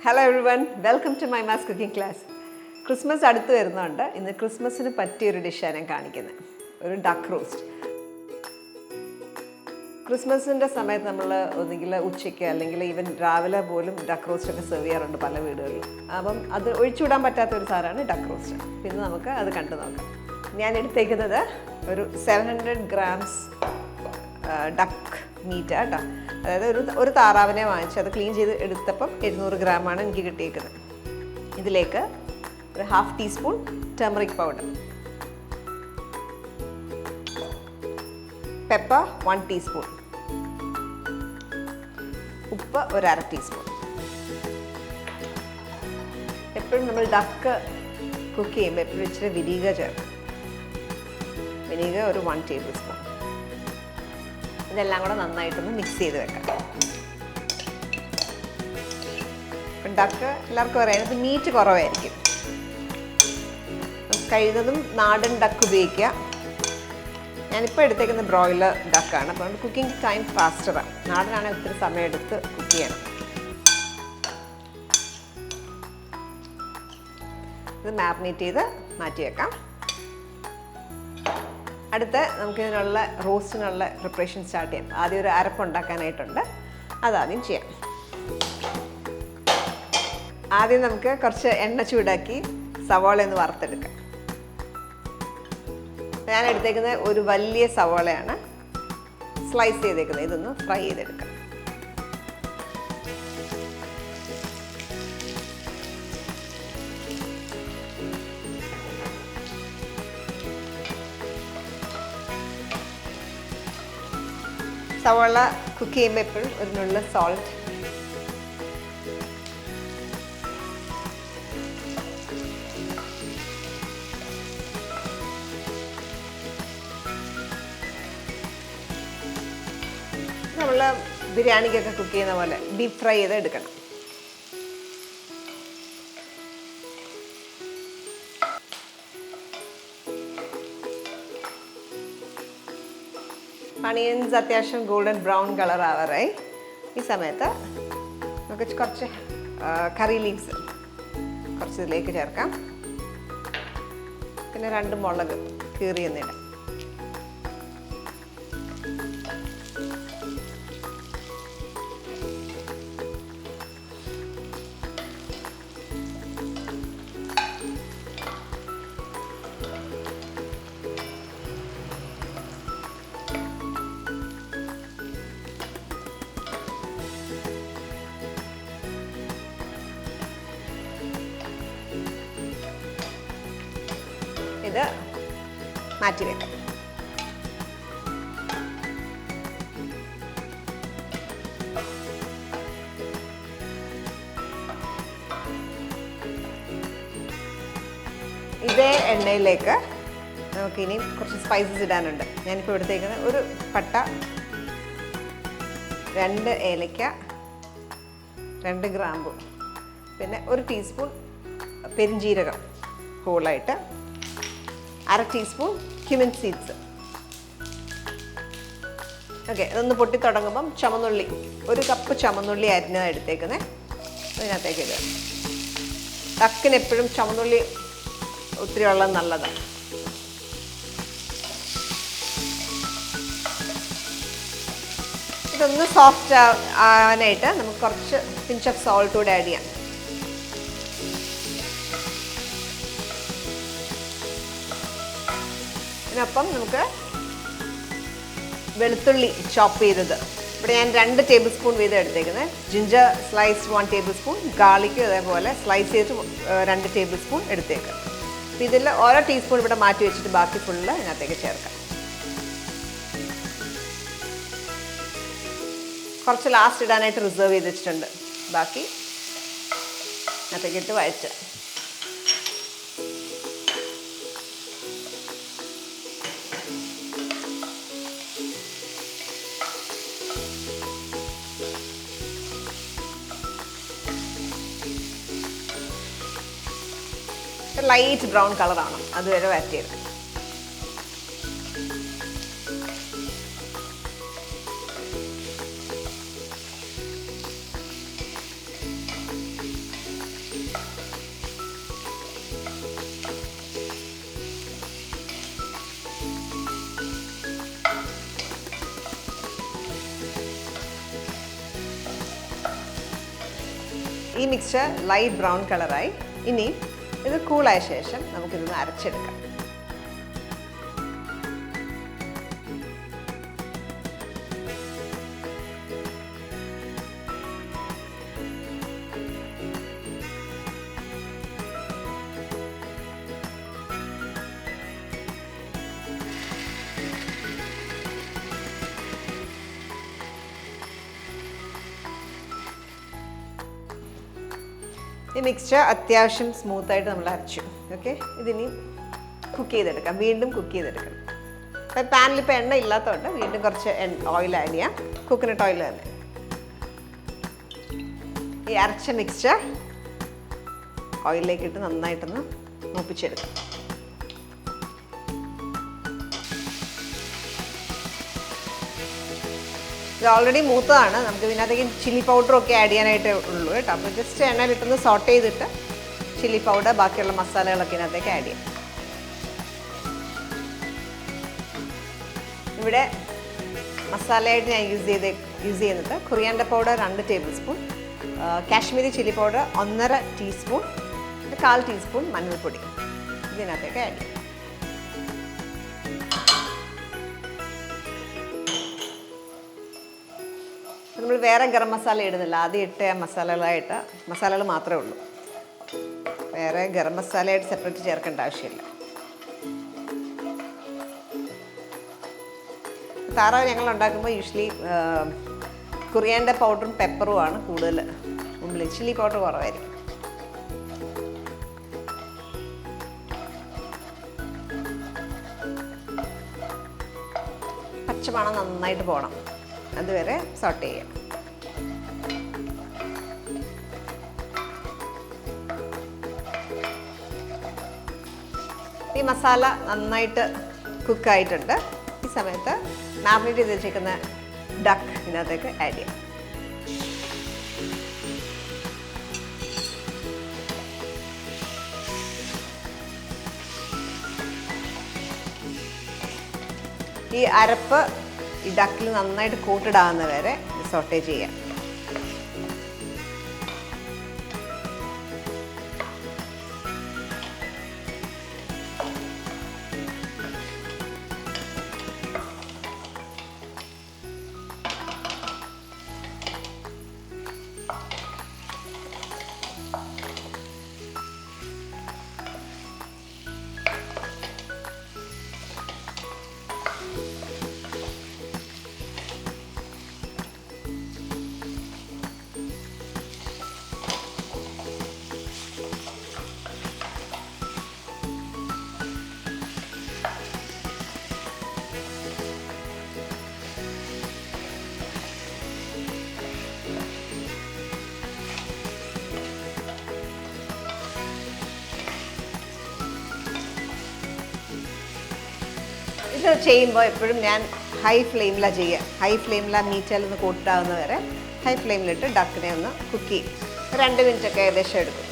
Hello everyone, welcome to my mass cooking class. Christmas അടുത്ത് വരുന്നുണ്ട്. ഇന്ന് ക്രിസ്മസിന് പറ്റിയ ഒരു ഡിഷാണ് ഞാൻ കാണിക്കുന്നത്. ഒരു ഡക്ക് റോസ്റ്റ്. ക്രിസ്മസിൻ്റെ സമയത്ത് നമ്മൾ ഒന്നുകിൽ ഉച്ചയ്ക്ക് അല്ലെങ്കിൽ ഈവൻ രാവിലെ പോലും ഡക്ക് റോസ്റ്റ് ഒക്കെ സെർവ് ചെയ്യാറുണ്ട് പല വീടുകളിലും. അപ്പം അത് ഒഴിച്ചുവിടാൻ പറ്റാത്ത ഒരു സാധനമാണ് ഡക്ക് റോസ്റ്റ്. പിന്നെ നമുക്ക് അത് കണ്ടു നോക്കാം. ഞാൻ എടുത്തേക്കുന്നത് ഒരു 700 grams ഡക്ക് മീറ്റ് കേട്ടോ. അതായത് ഒരു താറാവിനെ വാങ്ങിച്ച് അത് ക്ലീൻ ചെയ്ത് എടുത്തപ്പം 700 ഗ്രാമാണ് എനിക്ക് കിട്ടിയേക്കുന്നത്. ഇതിലേക്ക് ഒരു 1/2 teaspoon turmeric powder, pepper 1 teaspoon, ഉപ്പ് ഒരു 1/2 ടീസ്പൂൺ. എപ്പോഴും നമ്മൾ ഡക്ക് കുക്ക് ചെയ്യുമ്പോൾ എപ്പോഴും ഇച്ചിരി വിനീഗർ ചേർക്കും. വിനീഗർ ഒരു 1 ടേബിൾ സ്പൂൺ. ഇതെല്ലാം കൂടെ നന്നായിട്ടൊന്ന് മിക്സ് ചെയ്ത് വെക്കാം. ഡക്ക് എല്ലാവർക്കും അറിയാം, ഇത് മീറ്റ് കുറവായിരിക്കും. കഴിയുന്നതും നാടൻ ഡക്ക് ഉപയോഗിക്കുക. ഞാനിപ്പോൾ എടുത്തേക്കുന്ന ബ്രോയിലർ ഡക്കാണ്, അപ്പോൾ കുക്കിംഗ് ടൈം ഫാസ്റ്ററാണ്. നാടനാണെങ്കിൽ ഒത്തിരി സമയമെടുത്ത് കുക്ക് ചെയ്യണം. ഇത് മാരിനേറ്റ് ചെയ്ത് മാറ്റി വെക്കാം. അടുത്ത് നമുക്കിതിനുള്ള റോസ്റ്റിനുള്ള പ്രിപ്പറേഷൻ സ്റ്റാർട്ട് ചെയ്യാം. ആദ്യം ഒരു അരപ്പുണ്ടാക്കാനായിട്ടുണ്ട്, അതാദ്യം ചെയ്യാം. ആദ്യം നമുക്ക് കുറച്ച് എണ്ണ ചൂടാക്കി സവാള ഒന്ന് വറുത്തെടുക്കാം. ഞാൻ എടുത്തേക്കുന്നത് ഒരു വലിയ സവാളയാണ് സ്ലൈസ് ചെയ്തേക്കുന്നത്. ഇതൊന്ന് ഫ്രൈ ചെയ്തെടുക്കാം. സവാള കുക്ക് ചെയ്യുമ്പോൾ എപ്പോഴും ഒരു നുള്ള സോൾട്ട്, നമ്മൾ ബിരിയാണിക്കൊക്കെ കുക്ക് ചെയ്യുന്ന പോലെ ഡീപ് ഫ്രൈ ചെയ്ത് എടുക്കണം. അണിയൻസ് അത്യാവശ്യം ഗോൾഡൻ ബ്രൗൺ കളർ ആവാറായി. ഈ സമയത്ത് നമുക്ക് കുറച്ച് കറി ലീവ്സ് കുറച്ച് ഇതിലേക്ക് ചേർക്കാം. പിന്നെ 2 മുളക് കീറിയൊന്നിടാം. ഇത് മാറ്റി വെക്കാം. ഇതേ എണ്ണയിലേക്ക് നമുക്കിനി കുറച്ച് സ്പൈസസ് ഇടാനുണ്ട്. ഞാനിപ്പോൾ എടുത്തേക്കുന്നത് ഒരു പട്ട, 2 ഏലക്ക, 2 ഗ്രാമ്പു, പിന്നെ 1 ടീസ്പൂൺ പെരിഞ്ജീരകം ഹോളായിട്ട്, 1/2 ടീസ്പൂൺ ക്യുമിൻ സീഡ്സ്. ഓക്കെ, ഇതൊന്ന് പൊട്ടി തുടങ്ങുമ്പം ചുമന്നുള്ളി, 1 കപ്പ് ചുമന്നുള്ളി അരിഞ്ഞതാണ് എടുത്തേക്കുന്നത്. അതിനകത്തേക്ക് ഇടുക. ഡക്കിന് എപ്പോഴും ചുമന്നുള്ളി ഒത്തിരി ഉള്ളത് നല്ലതാണ്. ഇതൊന്ന് സോഫ്റ്റ് ആവാനായിട്ട് നമുക്ക് കുറച്ച് പിഞ്ച് ഓഫ് സോൾട്ട് കൂടെ ആഡ് ചെയ്യാം. ഇതിനൊപ്പം നമുക്ക് വെളുത്തുള്ളി ചോപ്പ് ചെയ്തത്, ഇവിടെ ഞാൻ 2 ടേബിൾ സ്പൂൺ വീതം എടുത്തേക്കുന്നത്. Ginger slice 1 table spoon, garlic അതേപോലെ സ്ലൈസ് ചെയ്ത് 2 ടേബിൾ സ്പൂൺ എടുത്തേക്ക്. അപ്പോൾ ഇതിൽ ഓരോ ടീസ്പൂൺ ഇവിടെ മാറ്റി വെച്ചിട്ട് ബാക്കി ഫുള്ള് ഇതിനകത്തേക്ക് ചേർക്കാം. കുറച്ച് ലാസ്റ്റ് ഇടാനായിട്ട് റിസർവ് ചെയ്ത് വെച്ചിട്ടുണ്ട്. ബാക്കി അതിനകത്തേക്ക് ഇട്ട് വഴറ്റുക. ലൈറ്റ് ബ്രൗൺ കളറാണ്, അതുവരെ വഴറ്റിയെടുക്കാം. ഈ മിക്സ്ചർ ലൈറ്റ് ബ്രൗൺ കളറായി. ഇനി ഇത് കൂളായ ശേഷം നമുക്കിതൊന്ന് അരച്ചെടുക്കാം. ഈ മിക്സ്ചർ അത്യാവശ്യം സ്മൂത്തായിട്ട് നമ്മൾ അരച്ചു. ഓക്കെ, ഇതിനി കുക്ക് ചെയ്തെടുക്കാം. വീണ്ടും കുക്ക് ചെയ്തെടുക്കണം. അപ്പം പാനിലിപ്പോൾ എണ്ണ ഇല്ലാത്തതുകൊണ്ട് വീണ്ടും കുറച്ച് ഓയിൽ ആഡ് ചെയ്യാം. കോക്കനട്ട് ഓയിൽ തന്നെ. ഈ അരച്ച മിക്സ്ചർ ഓയിലിലേക്ക് ഇട്ട് നന്നായിട്ടൊന്ന് മൂപ്പിച്ചെടുക്കാം. ഇത് ഓൾറെഡി മൂത്തതാണ്. നമുക്ക് ഇതിനകത്തേക്ക് ചില്ലി പൗഡറൊക്കെ ആഡ് ചെയ്യാനായിട്ടേ ഉള്ളൂ കേട്ടോ. അപ്പോൾ ജസ്റ്റ് എണ്ണയിലിട്ടൊന്ന് സോട്ട് ചെയ്തിട്ട് ചില്ലി പൗഡർ ബാക്കിയുള്ള മസാലകളൊക്കെ ഇതിനകത്തേക്ക് ആഡ് ചെയ്യാം. ഇവിടെ മസാലയായിട്ട് ഞാൻ യൂസ് ചെയ്യുന്നത് coriander powder 2 table spoon, Kashmiri chilli powder 1.5 teaspoon, 1/4 teaspoon മഞ്ഞൾപ്പൊടി ഇതിനകത്തേക്ക് ആഡ് ചെയ്യാം. നമ്മൾ വേറെ ഗരം മസാല ഇടുന്നില്ല. ആദ്യം ഇട്ട മസാലകൾ മാത്രമേ ഉള്ളൂ. വേറെ ഗരം മസാലയായിട്ട് സെപ്പറേറ്റ് ചേർക്കേണ്ട ആവശ്യമില്ല. താറാവ് ഞങ്ങൾ ഉണ്ടാക്കുമ്പോൾ യൂഷ്വലി കൊറിയാണ്ടർ പൗഡറും പെപ്പറുമാണ് കൂടുതൽ. മുമ്പിൽ ചില്ലി പൗഡർ കുറവായിരിക്കും. പച്ചമണം നന്നായിട്ട് പോകണം. അതുവരെ സോട്ട് ചെയ്യാം. ഈ മസാല നന്നായിട്ട് കുക്കായിട്ടുണ്ട്. ഈ സമയത്ത് മാരിനേറ്റ് ചെയ്ത് വെച്ചിരിക്കുന്ന ഡക്ക് ഇതിനകത്തേക്ക് ആഡ് ചെയ്യാം. ഈ അരപ്പ് ഈ ഡക്കിൽ നന്നായിട്ട് കോട്ടഡ് ആകുന്ന വരെ സോട്ടേ ചെയ്യാം. ഇത് ചെയ്യുമ്പോൾ എപ്പോഴും ഞാൻ ഹൈ ഫ്ലെയിമിലാണ് ചെയ്യുക. ഹൈ ഫ്ലെയിമിലാണ് മീറ്റെല്ലാം കോട്ടാകുന്ന വരെ ഹൈ ഫ്ലെയിമിലിട്ട് ഡക്കിനെ ഒന്ന് കുക്ക് ചെയ്യും. 2 മിനിറ്റൊക്കെ ഏകദേശം എടുക്കും.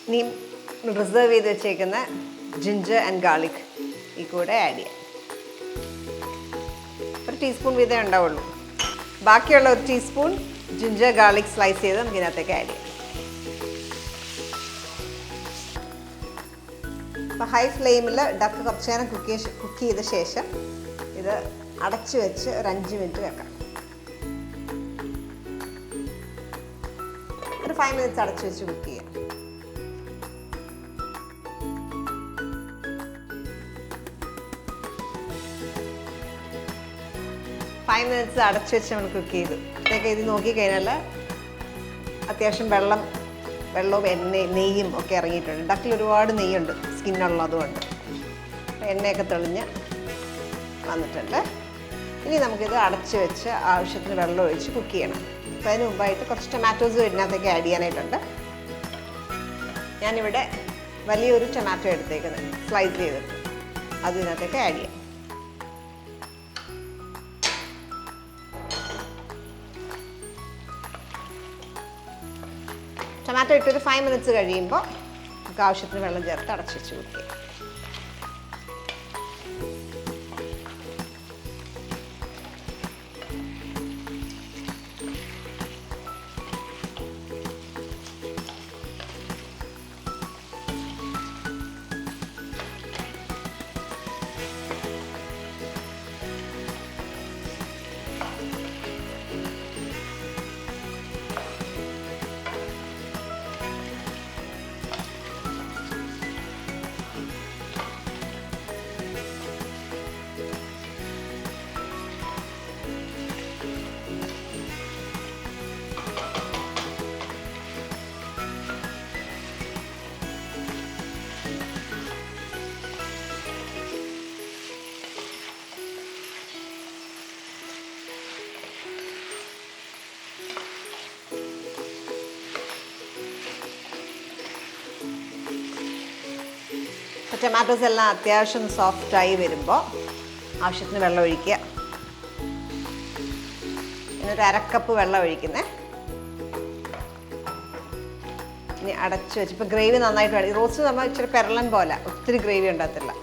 ഇനി റിസർവ് ചെയ്ത് വെച്ചേക്കുന്ന ജിഞ്ചർ ആൻഡ് ഗാർലിക് ഈ കൂടെ ആഡ് ചെയ്യാം. 1 ടീസ്പൂൺ വീതമേ ഉണ്ടാവുള്ളൂ. ബാക്കിയുള്ള 1 ടീസ്പൂൺ ജിഞ്ചർ ഗാർലിക് സ്ലൈസ് ചെയ്ത് നമുക്ക് ഇതിനകത്തേക്ക് ആഡ് ചെയ്യാം. അപ്പോൾ ഹൈ ഫ്ലെയിമിൽ ഡക്ക് കുറച്ച് നേരം കുക്ക് ചെയ്ത ശേഷം ഇത് അടച്ചു വെച്ച് ഒരു 5 മിനിറ്റ് വെക്കാം. ഒരു 5 മിനിറ്റ്സ് അടച്ചു വെച്ച് കുക്ക് ചെയ്യാം. ഫൈവ് മിനിറ്റ്സ് അടച്ചു വെച്ച് നമ്മൾ കുക്ക് ചെയ്തു. ഇതൊക്കെ ഇത് നോക്കിക്കഴിഞ്ഞാൽ അത്യാവശ്യം വെള്ളവും നെയ്യും ഒക്കെ ഇറങ്ങിയിട്ടുണ്ട്. ഡക്കിൽ ഒരുപാട് നെയ്യുണ്ട്, സ്കിന്നുള്ളതുകൊണ്ട് എണ്ണയൊക്കെ തെളിഞ്ഞ് വന്നിട്ടുണ്ട്. ഇനി നമുക്കിത് അടച്ചു വെച്ച് ആവശ്യത്തിന് വെള്ളം ഒഴിച്ച് കുക്ക് ചെയ്യണം. അപ്പോൾ അതിന് മുമ്പായിട്ട് കുറച്ച് ടൊമാറ്റോസ് ഇതിനകത്തേക്ക് ആഡ് ചെയ്യാനായിട്ടുണ്ട്. ഞാനിവിടെ വലിയൊരു ടൊമാറ്റോ എടുത്തേക്കുന്നത് സ്ലൈസ് ചെയ്തിട്ട് അത് ഇതിനകത്തേക്ക് ആഡ് ചെയ്യാം. ടൊമാറ്റോ ഇട്ടൊരു 5 മിനിറ്റ്സ് കഴിയുമ്പോൾ നമുക്ക് ആവശ്യത്തിന് വെള്ളം ചേർത്ത് അടച്ചു വെച്ച് കൊടുക്കുക. ടൊമാറ്റോസ് എല്ലാം അത്യാവശ്യം സോഫ്റ്റായി വരുമ്പോൾ ആവശ്യത്തിന് വെള്ളം ഒഴിക്കുക. ഒരു 1/2 കപ്പ് വെള്ളം ഒഴിക്കുന്നത്. ഇനി അടച്ച് വെച്ച് ഇപ്പോൾ ഗ്രേവി നന്നായിട്ട് വേണം. ഈ റോസ്റ്റ് നമ്മൾ ഇച്ചിരി പെരളൻ പോലെ ഒത്തിരി ഗ്രേവി ഉണ്ടാകത്തില്ല.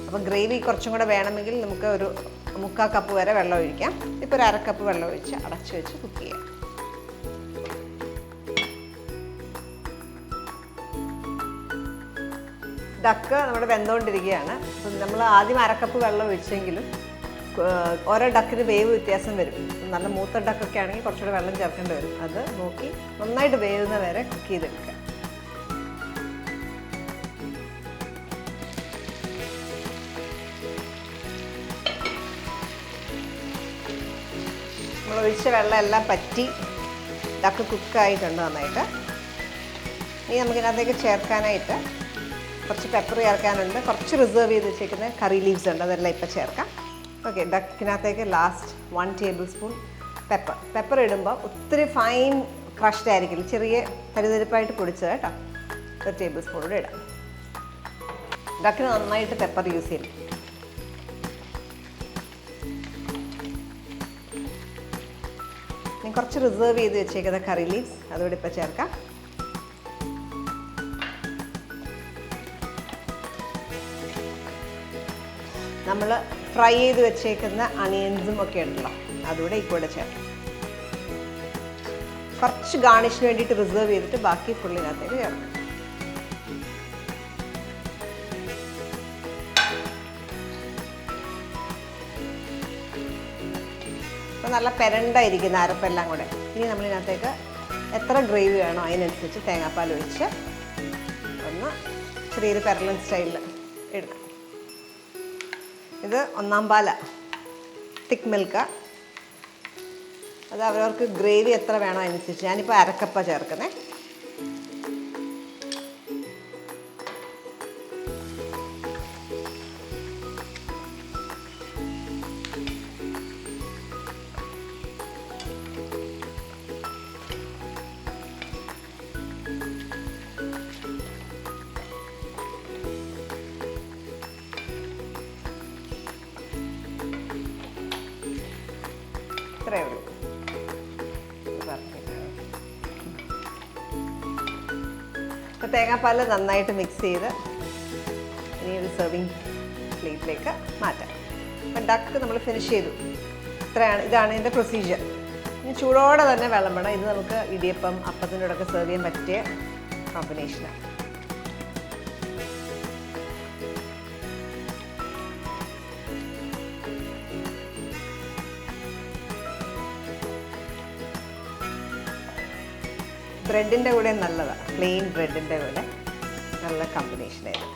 അപ്പോൾ ഗ്രേവി കുറച്ചും കൂടെ വേണമെങ്കിൽ നമുക്ക് ഒരു 3/4 കപ്പ് വരെ വെള്ളം ഒഴിക്കാം. ഇപ്പോൾ ഒരു 1/2 കപ്പ് വെള്ളം ഒഴിച്ച് അടച്ച് വെച്ച് കുക്ക് ചെയ്യാം. ഡക്ക് നമ്മുടെ വെന്തുകൊണ്ടിരിക്കുകയാണ്. അപ്പം നമ്മൾ ആദ്യം 1/2 കപ്പ് വെള്ളം ഒഴിച്ചെങ്കിലും ഓരോ ഡക്കിന് വേവ് വ്യത്യാസം വരും. നല്ല മൂത്ത ഡക്കൊക്കെ ആണെങ്കിൽ കുറച്ചുകൂടെ വെള്ളം ചേർക്കേണ്ടി വരും. അത് നോക്കി നന്നായിട്ട് വേവുന്ന വരെ കുക്ക് ചെയ്തെടുക്കുക. നമ്മൾ ഒഴിച്ച വെള്ളം എല്ലാം പറ്റി ഡക്ക് കുക്കായിട്ടുണ്ട് നന്നായിട്ട്. ഇനി നമുക്കിതിനകത്തേക്ക് ചേർക്കാനായിട്ട് കുറച്ച് പെപ്പർ ചേർക്കാനുണ്ട്. കുറച്ച് റിസർവ് ചെയ്ത് വെച്ചേക്കുന്ന കറി ലീവ്സ് ഉണ്ട്, അതെല്ലാം ഇപ്പോൾ ചേർക്കാം. ഓക്കെ, ഡക്കിനകത്തേക്ക് ലാസ്റ്റ് 1 ടേബിൾ സ്പൂൺ പെപ്പർ ഇടുമ്പോൾ ഒത്തിരി ഫൈൻ ക്രഷ്ഡ് ആയിരിക്കില്ല, ചെറിയ തരിതരിപ്പായിട്ട് പൊടിച്ചത് കേട്ടോ. 1 ടേബിൾ സ്പൂൺ കൂടെ ഇടാം. ഡക്കിന് നന്നായിട്ട് പെപ്പർ യൂസ് ചെയ്യും. കുറച്ച് റിസർവ് ചെയ്ത് വെച്ചേക്കുന്ന കറി ലീവ്സ് അതുകൂടെ ഇപ്പോൾ ചേർക്കാം. നമ്മൾ ഫ്രൈ ചെയ്ത് വെച്ചേക്കുന്ന അണിയൻസും ഒക്കെ ഉണ്ടല്ലോ, അതുകൂടെ ഇക്കൂടെ ചേർക്കാം. കുറച്ച് ഗാർണിഷിന് വേണ്ടിയിട്ട് റിസർവ് ചെയ്തിട്ട് ബാക്കി ഫുള്ളിനകത്തേക്ക് ചേർക്കാം. അപ്പോൾ നല്ല പെരണ്ടായിരിക്കുന്ന അരപ്പെല്ലാം കൂടെ. ഇനി നമ്മളിതിനകത്തേക്ക് എത്ര ഗ്രേവി വേണോ അതിനനുസരിച്ച് തേങ്ങാപ്പാൽ ഒഴിച്ച് ഒന്ന് ചെറിയൊരു പെരലൻ സ്റ്റൈലിൽ ഇടണം. ഇത് 1-ാം പാലാണ്, തിക്ക് മിൽക്ക്. അത് അവരവർക്ക് ഗ്രേവി എത്ര വേണോ അതിനനുസരിച്ച്. ഞാനിപ്പോൾ 1/2 കപ്പാണ് ചേർക്കുന്നത്. ഇത്രയേ ഉള്ളൂ. അപ്പോൾ തേങ്ങാപ്പാൽ നന്നായിട്ട് മിക്സ് ചെയ്ത് ഇനി ഒരു സെർവിങ് പ്ലേറ്റിലേക്ക് മാറ്റാം. അപ്പം ഡക്ക് നമ്മൾ ഫിനിഷ് ചെയ്തു. ഇതാണ് ഇതിൻ്റെ പ്രൊസീജിയർ. ഇനി ചൂടോടെ തന്നെ വെള്ളം വേണം. ഇത് നമുക്ക് ഇടിയപ്പം അപ്പത്തിൻ്റെ കൂടെയൊക്കെ സെർവ് ചെയ്യാൻ പറ്റിയ കോമ്പിനേഷനാണ്. ബ്രെഡിൻ്റെ കൂടെ നല്ലതാണ്, പ്ലെയിൻ ബ്രെഡിൻ്റെ കൂടെ നല്ല കോമ്പിനേഷനായിരുന്നു.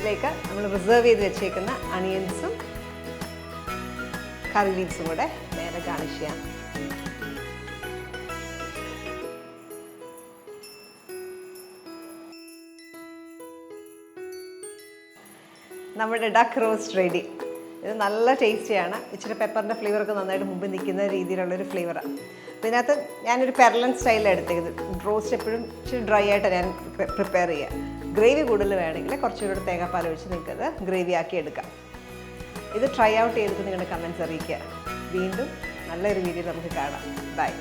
ഇതിലേക്ക് നമ്മൾ റിസർവ് ചെയ്ത് വെച്ചേക്കുന്ന അണിയൻസും കറി ലീവ്സും കൂടെ നേരെ ഗാർണിഷ് ചെയ്യാം. നമ്മുടെ ഡക്ക് റോസ്റ്റ് റെഡി. ഇത് നല്ല ടേസ്റ്റിയാണ്. ഇച്ചിരി പെപ്പറിൻ്റെ ഫ്ലേവറൊക്കെ നന്നായിട്ട് മുമ്പ് നിൽക്കുന്ന രീതിയിലുള്ളൊരു ഫ്ലേവറാണ്. ഇതിനകത്ത് ഞാനൊരു പെർലൻ സ്റ്റൈലിലാണ് എടുത്തേക്കുന്നത്. റോസ്റ്റ് എപ്പോഴും ഇച്ചിരി ഡ്രൈ ആയിട്ട് ഞാൻ പ്രിപ്പയർ ചെയ്യുക. ഗ്രേവി കൂടുതൽ വേണമെങ്കിൽ കുറച്ചുകൂടെ തേങ്ങാപ്പാൽ ഒഴിച്ച് നിങ്ങൾക്കത് ഗ്രേവി ആക്കി എടുക്കാം. ഇത് ട്രൈ ഔട്ട് ചെയ്തിട്ട് നിങ്ങളുടെ കമൻറ്റ്സ് അറിയിക്കുക. വീണ്ടും നല്ലൊരു വീഡിയോ നമുക്ക് കാണാം. ബൈ.